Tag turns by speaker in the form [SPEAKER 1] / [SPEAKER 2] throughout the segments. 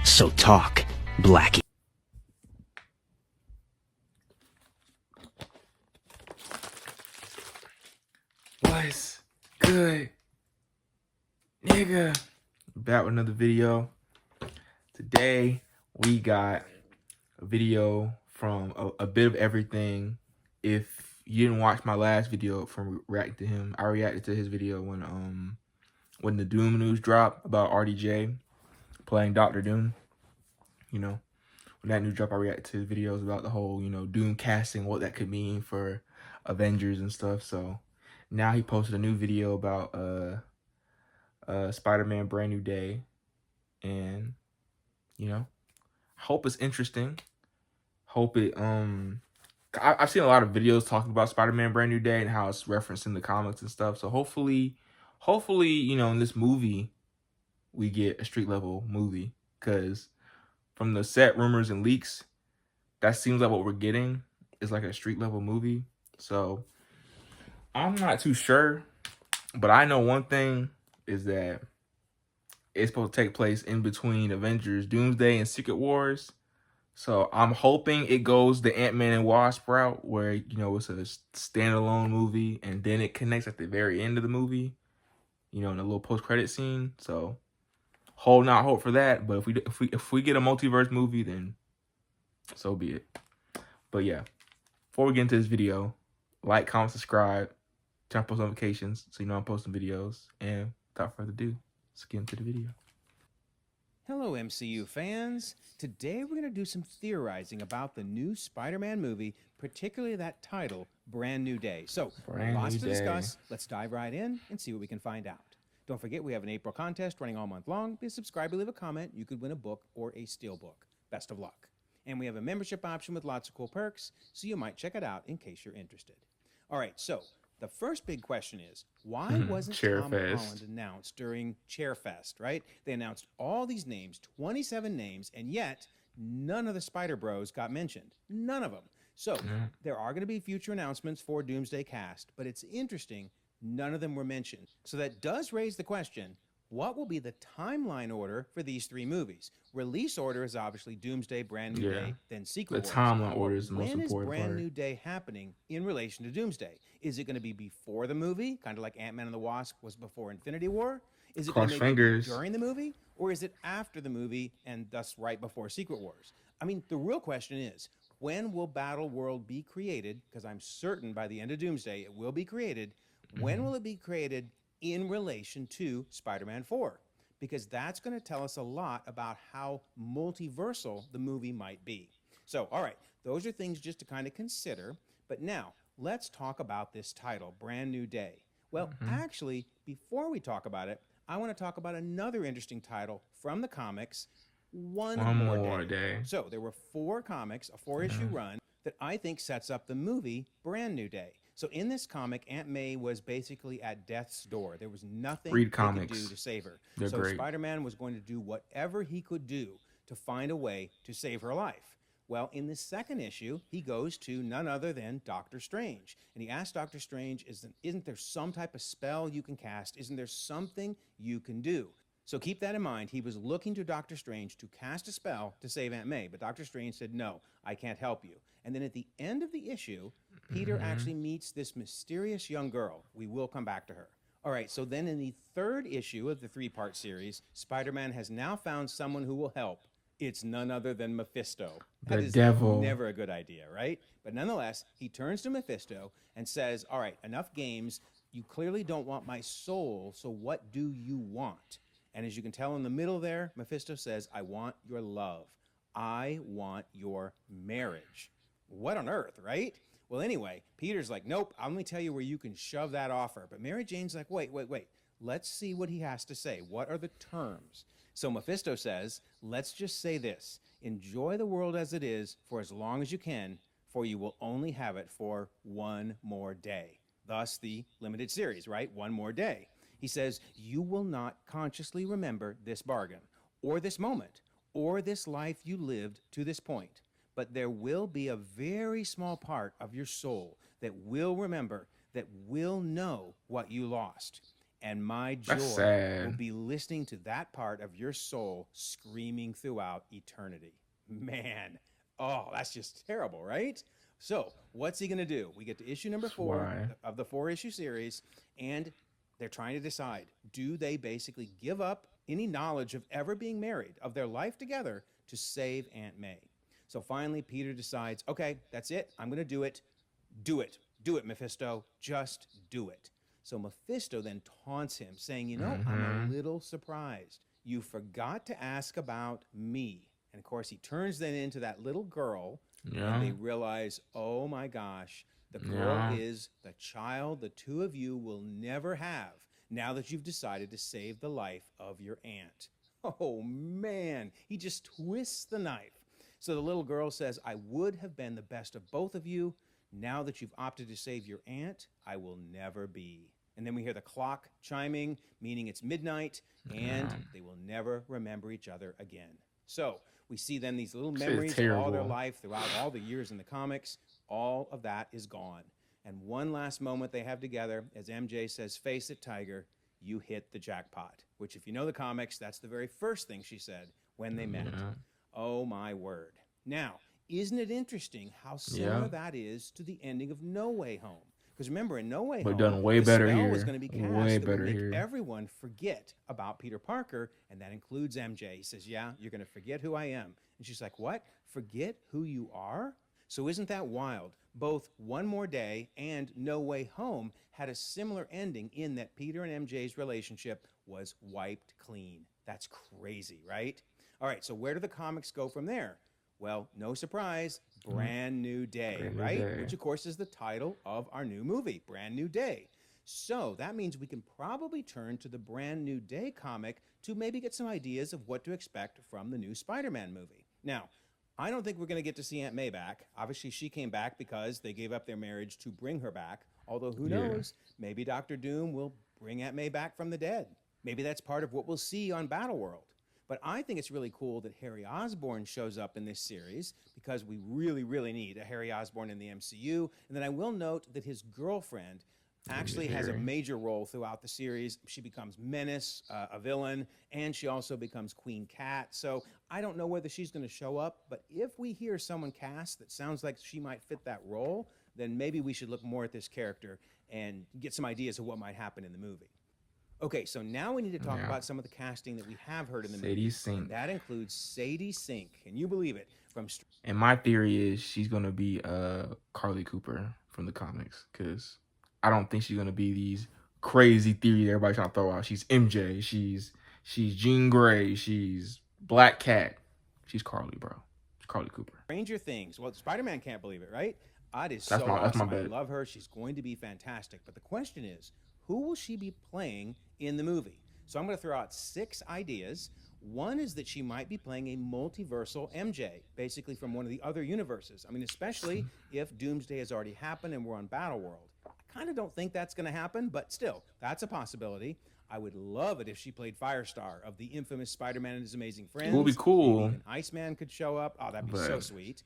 [SPEAKER 1] So talk, Blackie.
[SPEAKER 2] What's good, nigga? Back with another video. Today we got a video from a bit of everything. If you didn't watch my last video from reacting to him, I reacted to his video when the Doom news dropped about RDJ playing Doctor Doom. You know, when that news dropped, I reacted to his videos about the whole Doom casting, what that could mean for Avengers and stuff. So now he posted a new video about Spider-Man Brand New Day, and hope it's interesting. Hope it I've seen a lot of videos talking about Spider-Man Brand New Day and how it's referenced in the comics and stuff. So hopefully, in this movie we get a street level movie, because from the set rumors and leaks, that seems like what we're getting is like a street level movie. So I'm not too sure, but I know one thing is that it's supposed to take place in between Avengers Doomsday and Secret Wars. So I'm hoping it goes the Ant-Man and Wasp route, where it's a standalone movie and then it connects at the very end of the movie, in a little post-credit scene. So holding out hope for that. But if we get a multiverse movie, then so be it. But yeah, before we get into this video, like, comment, subscribe, turn on post notifications so you know I'm posting videos. And without further ado, let's get into the video.
[SPEAKER 3] Hello, MCU fans. Today we're going to do some theorizing about the new Spider-Man movie, particularly that title, Brand New Day. So, lots to discuss. Let's dive right in and see what we can find out. Don't forget, we have an April contest running all month long. Be subscribed and leave a comment. You could win a book or a steelbook. Best of luck. And we have a membership option with lots of cool perks, so you might check it out in case you're interested. All right, so the first big question is, why wasn't Tom Holland announced during Chairfest, right? They announced all these names, 27 names, and yet none of the Spider Bros got mentioned. None of them. So there are going to be future announcements for Doomsday Cast, but it's interesting, none of them were mentioned. So that does raise the question, what will be the timeline order for these three movies? Release order is obviously Doomsday, Brand New Day, then Secret Wars.
[SPEAKER 2] The timeline order is the most important
[SPEAKER 3] part. When is Brand
[SPEAKER 2] New
[SPEAKER 3] New Day happening in relation to Doomsday? Is it going to be before the movie, kind of like Ant-Man and the Wasp was before Infinity War? Is it going to be during the movie? Or is it after the movie and thus right before Secret Wars? I mean, the real question is, when will Battle World be created? Because I'm certain by the end of Doomsday it will be created. When will it be created in relation to Spider-Man 4? Because that's going to tell us a lot about how multiversal the movie might be. So, all right, those are things just to kind of consider. But now, let's talk about this title, Brand New Day. Well, actually, before we talk about it, I want to talk about another interesting title from the comics, One More Day. So, there were 4 comics, a 4-issue run, that I think sets up the movie Brand New Day. So in this comic, Aunt May was basically at death's door. There was nothing they could do to save her. So Spider-Man was going to do whatever he could do to find a way to save her life. Well, in the second issue, he goes to none other than Doctor Strange. And he asks Doctor Strange, isn't there some type of spell you can cast? Isn't there something you can do? So keep that in mind. He was looking to Doctor Strange to cast a spell to save Aunt May. But Doctor Strange said, no, I can't help you. And then at the end of the issue, Peter actually meets this mysterious young girl. We will come back to her. All right, so then in the third issue of the 3-part series, Spider-Man has now found someone who will help. It's none other than Mephisto. That is never a good idea, right? But nonetheless, he turns to Mephisto and says, all right, enough games. You clearly don't want my soul, so what do you want? And as you can tell in the middle there, Mephisto says, I want your love. I want your marriage. What on earth, right? Well, anyway, Peter's like, nope, I'll only tell you where you can shove that offer. But Mary Jane's like, wait. Let's see what he has to say. What are the terms? So Mephisto says, let's just say this. Enjoy the world as it is for as long as you can, for you will only have it for one more day. Thus the limited series, right? One more day. He says, you will not consciously remember this bargain, or this moment, or this life you lived to this point. But there will be a very small part of your soul that will remember, that will know what you lost. And my
[SPEAKER 2] That's
[SPEAKER 3] joy
[SPEAKER 2] sad.
[SPEAKER 3] will be listening to that part of your soul screaming throughout eternity. Man, oh, that's just terrible, right? So, what's he going to do? We get to issue number 4
[SPEAKER 2] Why?
[SPEAKER 3] of the 4-issue series, and they're trying to decide, do they basically give up any knowledge of ever being married, of their life together, to save Aunt May? So finally, Peter decides, okay, that's it. I'm going to do it. Do it. Do it, Mephisto. Just do it. So Mephisto then taunts him, saying, you know, I'm a little surprised. You forgot to ask about me. And of course, he turns then into that little girl, and they realize, oh my gosh, the girl is the child the two of you will never have now that you've decided to save the life of your aunt. Oh man, he just twists the knife. So the little girl says, I would have been the best of both of you. Now that you've opted to save your aunt, I will never be. And then we hear the clock chiming, meaning it's midnight, and they will never remember each other again. So we see then these little memories of all their life throughout all the years in the comics. All of that is gone. And one last moment they have together, as MJ says, face it, Tiger, you hit the jackpot. Which, if you know the comics, that's the very first thing she said when they met. Oh, my word. Now, isn't it interesting how similar that is to the ending of No Way Home? Because remember, in No Way Home,
[SPEAKER 2] done way
[SPEAKER 3] the
[SPEAKER 2] better
[SPEAKER 3] spell
[SPEAKER 2] here.
[SPEAKER 3] was going to be cast
[SPEAKER 2] Way
[SPEAKER 3] that would
[SPEAKER 2] better
[SPEAKER 3] make
[SPEAKER 2] here.
[SPEAKER 3] everyone forget about Peter Parker, and that includes MJ. He says, yeah, you're going to forget who I am. And she's like, what? Forget who you are? So isn't that wild? Both One More Day and No Way Home had a similar ending in that Peter and MJ's relationship was wiped clean. That's crazy, right? All right, so where do the comics go from there? Well, no surprise, Brand New Day, right? Which, of course, is the title of our new movie, Brand New Day. So that means we can probably turn to the Brand New Day comic to maybe get some ideas of what to expect from the new Spider-Man movie. Now, I don't think we're going to get to see Aunt May back. Obviously, she came back because they gave up their marriage to bring her back. Although, who knows? Maybe Dr. Doom will bring Aunt May back from the dead. Maybe that's part of what we'll see on Battleworld. But I think it's really cool that Harry Osborn shows up in this series because we really, really need a Harry Osborn in the MCU. And then I will note that his girlfriend actually has a major role throughout the series. She becomes Menace, a villain, and she also becomes Queen Cat. So I don't know whether she's going to show up, but if we hear someone cast that sounds like she might fit that role, then maybe we should look more at this character and get some ideas of what might happen in the movie. Okay, so now we need to talk about some of the casting that we have heard in the movie. And that includes Sadie Sink. Can you believe it?
[SPEAKER 2] And my theory is she's going to be Carly Cooper from the comics, because I don't think she's going to be these crazy theories everybody's trying to throw out. She's MJ. She's Jean Grey. She's Black Cat. She's Carly, bro. She's Carly Cooper.
[SPEAKER 3] Stranger Things. Well, Spider-Man can't believe it, right? That is so awesome. That's my bet. I love her. She's going to be fantastic. But the question is, who will she be playing in the movie? So I'm going to throw out 6 ideas. One is that she might be playing a multiversal MJ, basically from one of the other universes. I mean, especially if Doomsday has already happened and we're on Battleworld. I kind of don't think that's going to happen, but still, that's a possibility. I would love it if she played Firestar of the infamous Spider-Man and His Amazing Friends.
[SPEAKER 2] It would be cool.
[SPEAKER 3] Maybe even Iceman could show up. Oh, that'd be so sweet.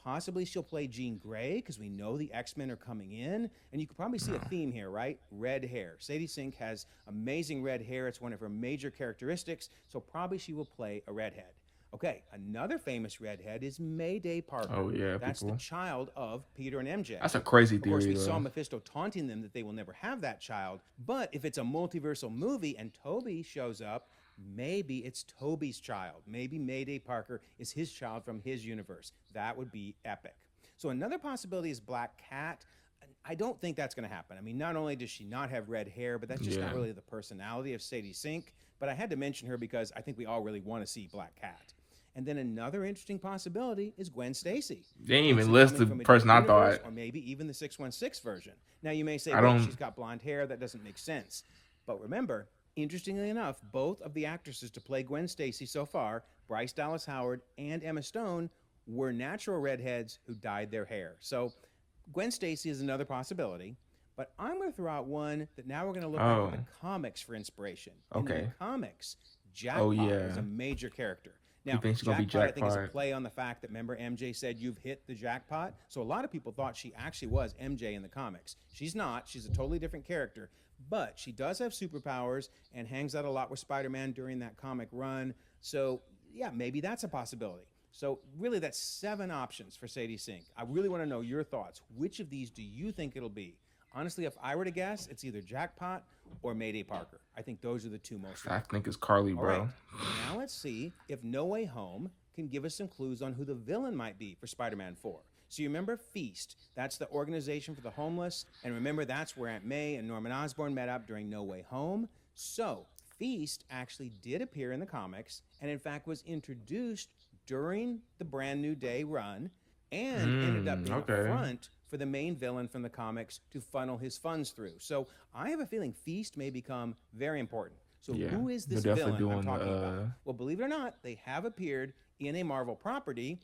[SPEAKER 3] Possibly she'll play Jean Grey because we know the X-Men are coming in. And you can probably see a theme here, right? Red hair. Sadie Sink has amazing red hair. It's one of her major characteristics. So probably she will play a redhead. Okay, another famous redhead is Mayday Parker.
[SPEAKER 2] Oh, yeah.
[SPEAKER 3] That's the child of Peter and MJ.
[SPEAKER 2] That's a crazy theory,
[SPEAKER 3] Of course, we saw Mephisto taunting them that they will never have that child. But if it's a multiversal movie and Toby shows up, maybe it's Toby's child. Maybe Mayday Parker is his child from his universe. That would be epic. So another possibility is Black Cat. I don't think that's going to happen. I mean, not only does she not have red hair, but that's just not really the personality of Sadie Sink. But I had to mention her because I think we all really want to see Black Cat. And then another interesting possibility is Gwen Stacy.
[SPEAKER 2] They didn't even list the person I thought.
[SPEAKER 3] Or maybe even the 616 version. Now, you may say, well, she's got blonde hair. That doesn't make sense. But remember, interestingly enough, both of the actresses to play Gwen Stacy so far, Bryce Dallas Howard and Emma Stone, were natural redheads who dyed their hair. So Gwen Stacy is another possibility. But I'm going to throw out one that now we're going to look at the comics for inspiration. In the comics, Jackpot is a major character. Now,
[SPEAKER 2] think she's gonna be
[SPEAKER 3] jackpot, I think, is a
[SPEAKER 2] Jackpot?
[SPEAKER 3] play on the fact that, remember, MJ said you've hit the jackpot. So a lot of people thought she actually was MJ in the comics. She's not. She's a totally different character. But she does have superpowers and hangs out a lot with Spider-Man during that comic run. So, yeah, maybe that's a possibility. So really, that's 7 options for Sadie Sink. I really want to know your thoughts. Which of these do you think it'll be? Honestly, if I were to guess, it's either Jackpot or Mayday Parker. I think those are the 2 most likely.
[SPEAKER 2] I think it's Carly, bro.
[SPEAKER 3] All right. Now let's see if No Way Home can give us some clues on who the villain might be for Spider-Man 4. So you remember Feast? That's the organization for the homeless. And remember, that's where Aunt May and Norman Osborn met up during No Way Home. So Feast actually did appear in the comics and, in fact, was introduced during the Brand New Day run and ended up being a front for the main villain from the comics to funnel his funds through. So I have a feeling Feast may become very important. So who is this villain I'm talking about? Well, believe it or not, they have appeared in a Marvel property,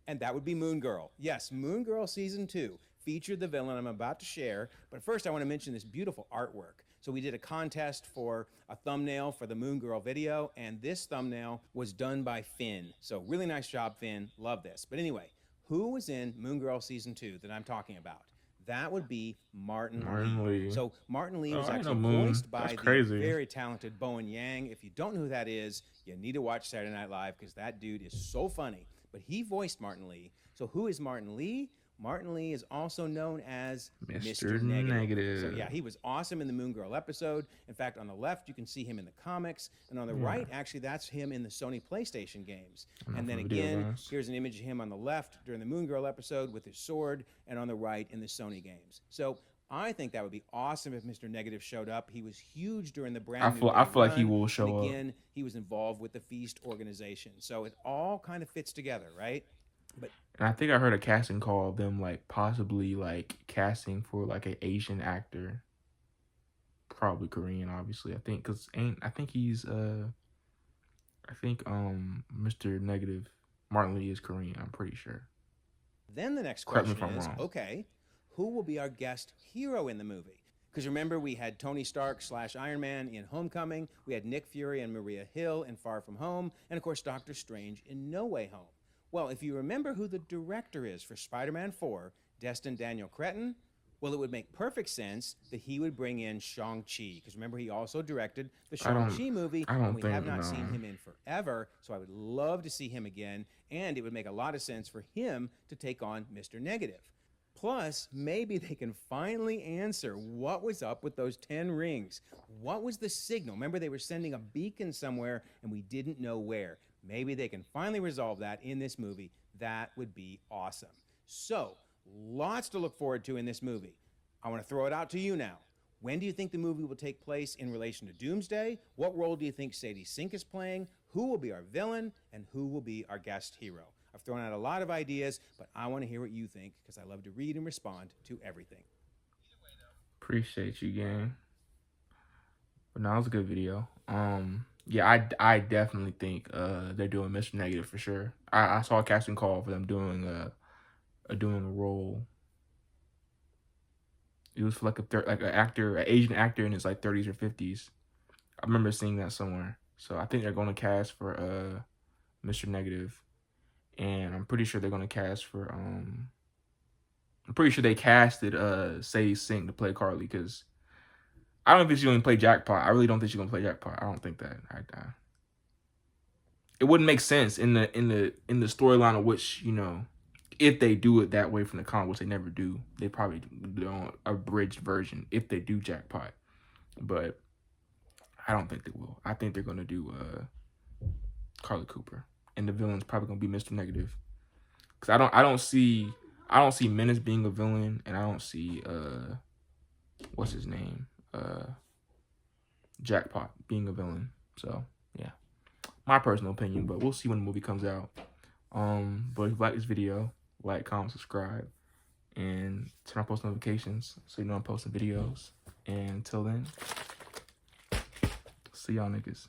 [SPEAKER 3] and that would be Moon Girl. Yes, Moon Girl Season 2 featured the villain I'm about to share. But first, I want to mention this beautiful artwork. So we did a contest for a thumbnail for the Moon Girl video, and this thumbnail was done by Finn. So really nice job, Finn. Love this. But anyway, who was in Moon Girl Season 2 that I'm talking about? That would be Martin Lee. So Martin Lee was actually voiced by the very talented Bowen Yang. If you don't know who that is, you need to watch Saturday Night Live because that dude is so funny. But he voiced Martin Lee. So who is Martin Lee? Martin Lee is also known as Mr. Negative. So yeah, he was awesome in the Moon Girl episode. In fact, on the left, you can see him in the comics. And on the right, actually, that's him in the Sony PlayStation games. And then again, here's an image of him on the left during the Moon Girl episode with his sword, and on the right in the Sony games. So I think that would be awesome if Mr. Negative showed up. He was huge during the Brand New Day
[SPEAKER 2] I feel like he
[SPEAKER 3] run.
[SPEAKER 2] will show up.
[SPEAKER 3] Again, he was involved with the Feast organization. So it all kind of fits together, right?
[SPEAKER 2] And I think I heard a casting call of them like possibly like casting for like an Asian actor, probably Korean, obviously. I think he's Mr. Negative Martin Lee is Korean. I'm pretty sure.
[SPEAKER 3] Then the next question is, okay, who will be our guest hero in the movie? Because remember, we had Tony Stark / Iron Man in Homecoming, we had Nick Fury and Maria Hill in Far From Home, and of course Doctor Strange in No Way Home. Well, if you remember who the director is for Spider-Man 4, Destin Daniel Cretton, well, it would make perfect sense that he would bring in Shang-Chi. Because remember, he also directed the Shang-Chi movie, and we have not seen him in forever. So I would love to see him again, and it would make a lot of sense for him to take on Mr. Negative. Plus, maybe they can finally answer what was up with those 10 rings. What was the signal? Remember, they were sending a beacon somewhere, and we didn't know where. Maybe they can finally resolve that in this movie. That would be awesome. So, lots to look forward to in this movie. I want to throw it out to you now. When do you think the movie will take place in relation to Doomsday? What role do you think Sadie Sink is playing? Who will be our villain? And who will be our guest hero? I've thrown out a lot of ideas, but I want to hear what you think because I love to read and respond to everything.
[SPEAKER 2] Appreciate you, gang. But no, it was a good video. Yeah, I definitely think they're doing Mr. Negative for sure. I saw a casting call for them doing a role. It was for like an Asian actor in his like 30s or 50s. I remember seeing that somewhere. So I think they're going to cast for Mr. Negative, and I'm pretty sure they're going to cast for I'm pretty sure they casted Sadie Sink to play Carly because I don't think she's going to play Jackpot. I really don't think she's going to play Jackpot. I don't think that. It wouldn't make sense in the storyline of which, you know, if they do it that way from the comic, which they never do, they probably do an abridged version if they do Jackpot. But I don't think they will. I think they're going to do Carly Cooper, and the villain's probably going to be Mr. Negative. Because I don't see Menace being a villain, and I don't see what's his name? Jackpot being a villain. So yeah, my personal opinion, but we'll see when the movie comes out. But if you like this video, like, comment, subscribe, and turn on post notifications so you know I'm posting videos. And until then, see y'all niggas.